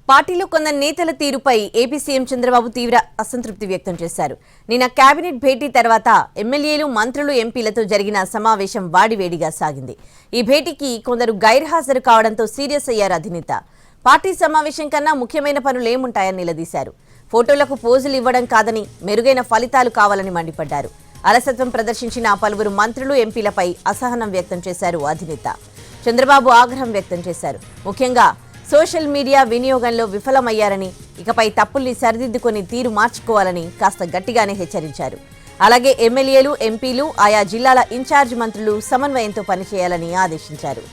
పార్టీలో కొందరు నేతల తీరుపై ఏపీ సీఎం చంద్రబాబు తీవ్ర అసంతృప్తి వ్యక్తం చేశారు. నిన్న కేబినెట్ భేటీ తర్వాత ఎమ్మెల్యేలు, మంత్రులు, ఎంపీలతో జరిగిన సమావేశం వాడివేడిగా సాగింది. ఈ భేటీకి కొందరు గైర్హాజరు కావడంతో సీరియస్ అయ్యారు అధినేత. పార్టీ సమావేశం కన్నా ముఖ్యమైన పనులు ఏముంటాయని నిలదీశారు. ఫోటోలకు పోజులు ఇవ్వడం కాదని మెరుగైన ఫలితాలు కావాలని మండిపడ్డారు. అలసత్వం ప్రదర్శించిన పలువురు మంత్రులు, ఎంపీలపై అసహనం వ్యక్తం చేశారు అధినేత. చంద్రబాబు ఆగ్రహం వ్యక్తం చేశారు. ముఖ్యంగా సోషల్ మీడియా వినియోగంలో విఫలమయ్యారని, ఇకపై తప్పుల్ని సరిదిద్దుకొని తీరు మార్చుకోవాలని కాస్త గట్టిగానే హెచ్చరించారు. అలాగే ఎమ్మెల్యేలు, ఎంపీలు, ఆయా జిల్లాల ఇన్ఛార్జ్ మంత్రులు సమన్వయంతో పనిచేయాలని ఆదేశించారు.